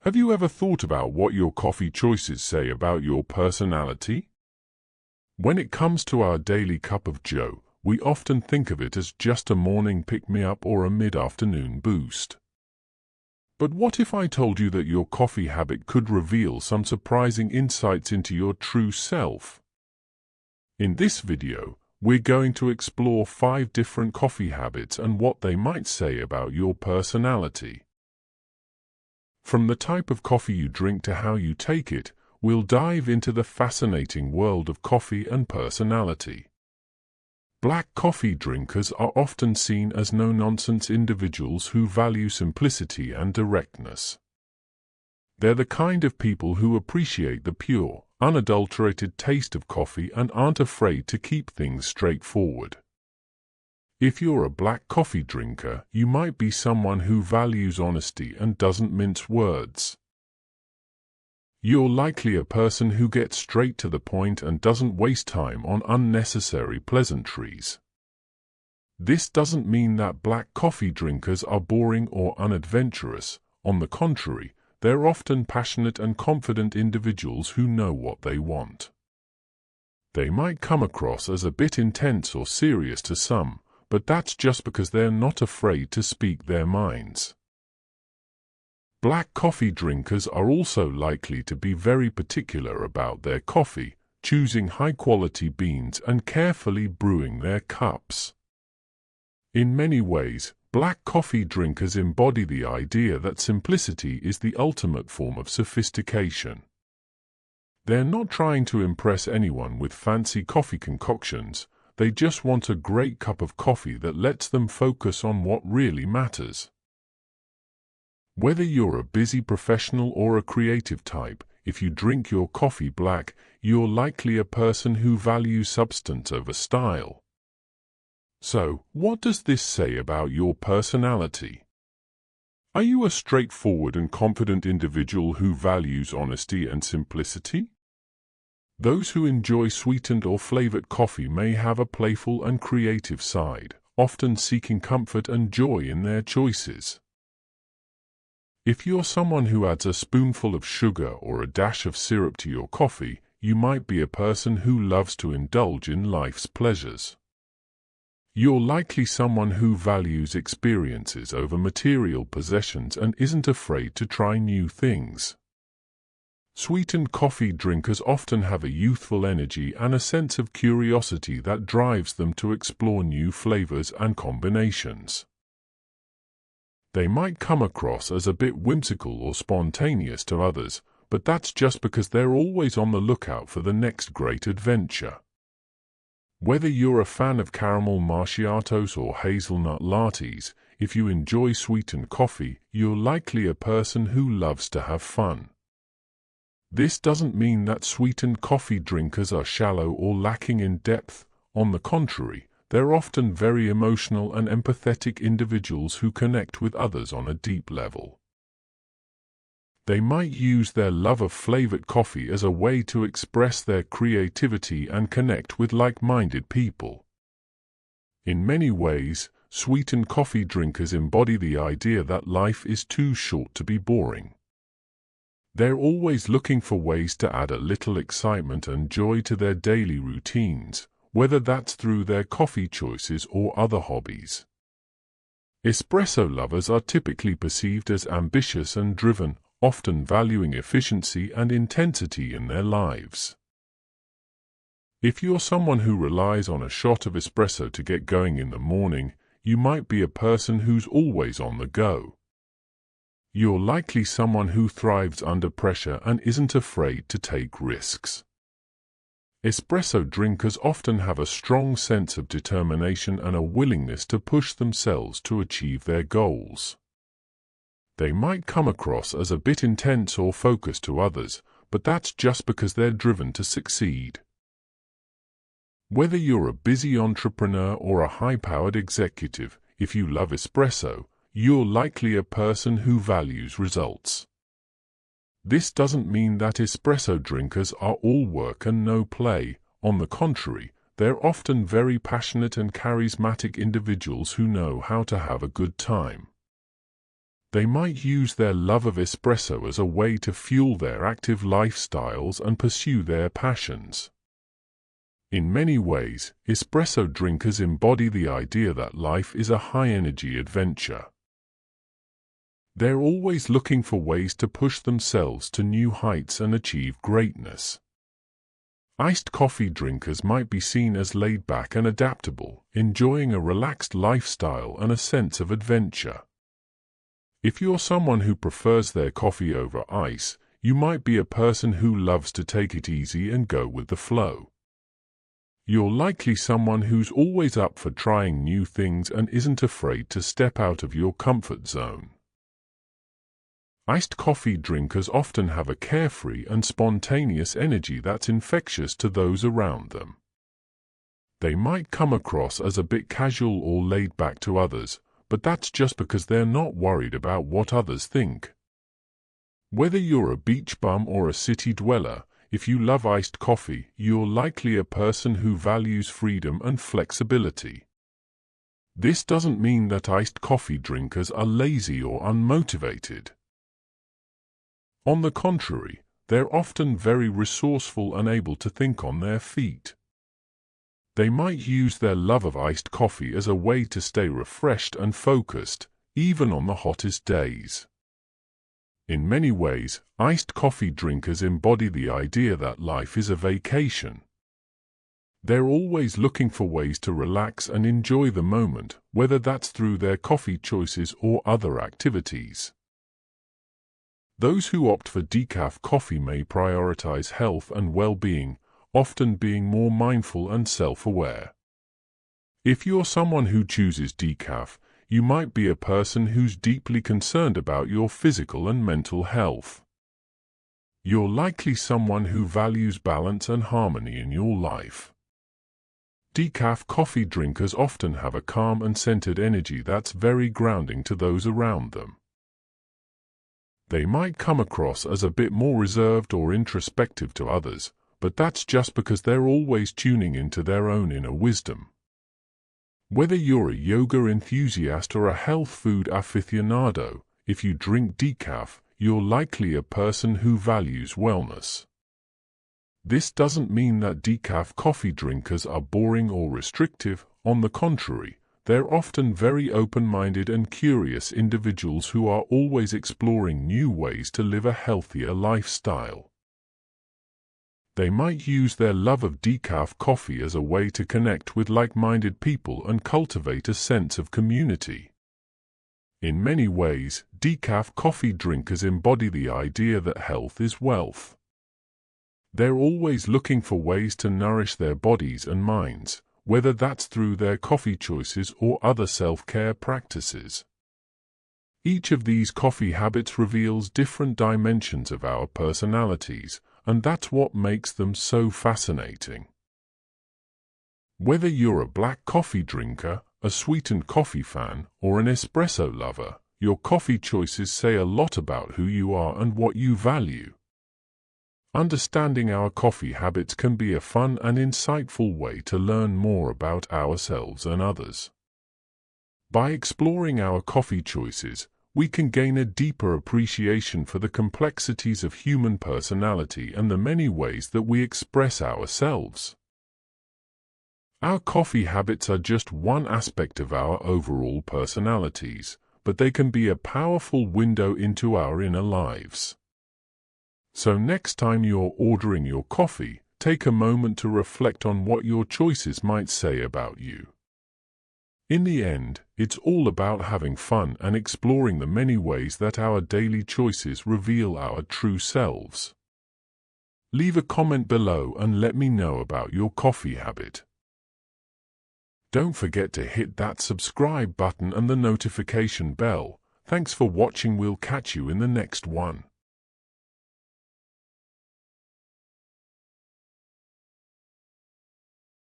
Have you ever thought about what your coffee choices say about your personality? When it comes to our daily cup of joe, we often think of it as just a morning pick-me-up or a mid-afternoon boost. But what if I told you that your coffee habit could reveal some surprising insights into your true self? In this video, we're going to explore 5 different coffee habits and what they might say about your personality. From the type of coffee you drink to how you take it, we'll dive into the fascinating world of coffee and personality. Black coffee drinkers are often seen as no-nonsense individuals who value simplicity and directness. They're the kind of people who appreciate the pure, unadulterated taste of coffee and aren't afraid to keep things straightforward. If you're a black coffee drinker, you might be someone who values honesty and doesn't mince words. You're likely a person who gets straight to the point and doesn't waste time on unnecessary pleasantries. This doesn't mean that black coffee drinkers are boring or unadventurous. On the contrary, they're often passionate and confident individuals who know what they want. They might come across as a bit intense or serious to some, but that's just because they're not afraid to speak their minds. Black coffee drinkers are also likely to be very particular about their coffee, choosing high-quality beans and carefully brewing their cups. In many ways, black coffee drinkers embody the idea that simplicity is the ultimate form of sophistication. They're not trying to impress anyone with fancy coffee concoctions. They just want a great cup of coffee that lets them focus on what really matters. Whether you're a busy professional or a creative type, if you drink your coffee black, you're likely a person who values substance over style. So, what does this say about your personality? Are you a straightforward and confident individual who values honesty and simplicity? Those who enjoy sweetened or flavored coffee may have a playful and creative side, often seeking comfort and joy in their choices. If you're someone who adds a spoonful of sugar or a dash of syrup to your coffee, you might be a person who loves to indulge in life's pleasures. You're likely someone who values experiences over material possessions and isn't afraid to try new things. Sweetened coffee drinkers often have a youthful energy and a sense of curiosity that drives them to explore new flavors and combinations. They might come across as a bit whimsical or spontaneous to others, but that's just because they're always on the lookout for the next great adventure. Whether you're a fan of caramel macchiatos or hazelnut lattes, if you enjoy sweetened coffee, you're likely a person who loves to have fun. This doesn't mean that sweetened coffee drinkers are shallow or lacking in depth. On the contrary, they're often very emotional and empathetic individuals who connect with others on a deep level. They might use their love of flavored coffee as a way to express their creativity and connect with like-minded people. In many ways, sweetened coffee drinkers embody the idea that life is too short to be boring. They're always looking for ways to add a little excitement and joy to their daily routines, whether that's through their coffee choices or other hobbies. Espresso lovers are typically perceived as ambitious and driven, often valuing efficiency and intensity in their lives. If you're someone who relies on a shot of espresso to get going in the morning, you might be a person who's always on the go. You're likely someone who thrives under pressure and isn't afraid to take risks. Espresso drinkers often have a strong sense of determination and a willingness to push themselves to achieve their goals. They might come across as a bit intense or focused to others, but that's just because they're driven to succeed. Whether you're a busy entrepreneur or a high-powered executive, if you love espresso, you're likely a person who values results. This doesn't mean that espresso drinkers are all work and no play. On the contrary, they're often very passionate and charismatic individuals who know how to have a good time. They might use their love of espresso as a way to fuel their active lifestyles and pursue their passions. In many ways, espresso drinkers embody the idea that life is a high-energy adventure. They're always looking for ways to push themselves to new heights and achieve greatness. Iced coffee drinkers might be seen as laid-back and adaptable, enjoying a relaxed lifestyle and a sense of adventure. If you're someone who prefers their coffee over ice, you might be a person who loves to take it easy and go with the flow. You're likely someone who's always up for trying new things and isn't afraid to step out of your comfort zone. Iced coffee drinkers often have a carefree and spontaneous energy that's infectious to those around them. They might come across as a bit casual or laid back to others, but that's just because they're not worried about what others think. Whether you're a beach bum or a city dweller, if you love iced coffee, you're likely a person who values freedom and flexibility. This doesn't mean that iced coffee drinkers are lazy or unmotivated. On the contrary, they're often very resourceful and able to think on their feet. They might use their love of iced coffee as a way to stay refreshed and focused, even on the hottest days. In many ways, iced coffee drinkers embody the idea that life is a vacation. They're always looking for ways to relax and enjoy the moment, whether that's through their coffee choices or other activities. Those who opt for decaf coffee may prioritize health and well-being, often being more mindful and self-aware. If you're someone who chooses decaf, you might be a person who's deeply concerned about your physical and mental health. You're likely someone who values balance and harmony in your life. Decaf coffee drinkers often have a calm and centered energy that's very grounding to those around them. They might come across as a bit more reserved or introspective to others, but that's just because they're always tuning into their own inner wisdom. Whether you're a yoga enthusiast or a health food aficionado, if you drink decaf, you're likely a person who values wellness. This doesn't mean that decaf coffee drinkers are boring or restrictive. On the contrary, they're often very open-minded and curious individuals who are always exploring new ways to live a healthier lifestyle. They might use their love of decaf coffee as a way to connect with like-minded people and cultivate a sense of community. In many ways, decaf coffee drinkers embody the idea that health is wealth. They're always looking for ways to nourish their bodies and minds, whether that's through their coffee choices or other self-care practices. Each of these coffee habits reveals different dimensions of our personalities, and that's what makes them so fascinating. Whether you're a black coffee drinker, a sweetened coffee fan, or an espresso lover, your coffee choices say a lot about who you are and what you value. Understanding our coffee habits can be a fun and insightful way to learn more about ourselves and others. By exploring our coffee choices, we can gain a deeper appreciation for the complexities of human personality and the many ways that we express ourselves. Our coffee habits are just one aspect of our overall personalities, but they can be a powerful window into our inner lives. So next time you're ordering your coffee, take a moment to reflect on what your choices might say about you. In the end, it's all about having fun and exploring the many ways that our daily choices reveal our true selves. Leave a comment below and let me know about your coffee habit. Don't forget to hit that subscribe button and the notification bell. Thanks for watching. We'll catch you in the next one.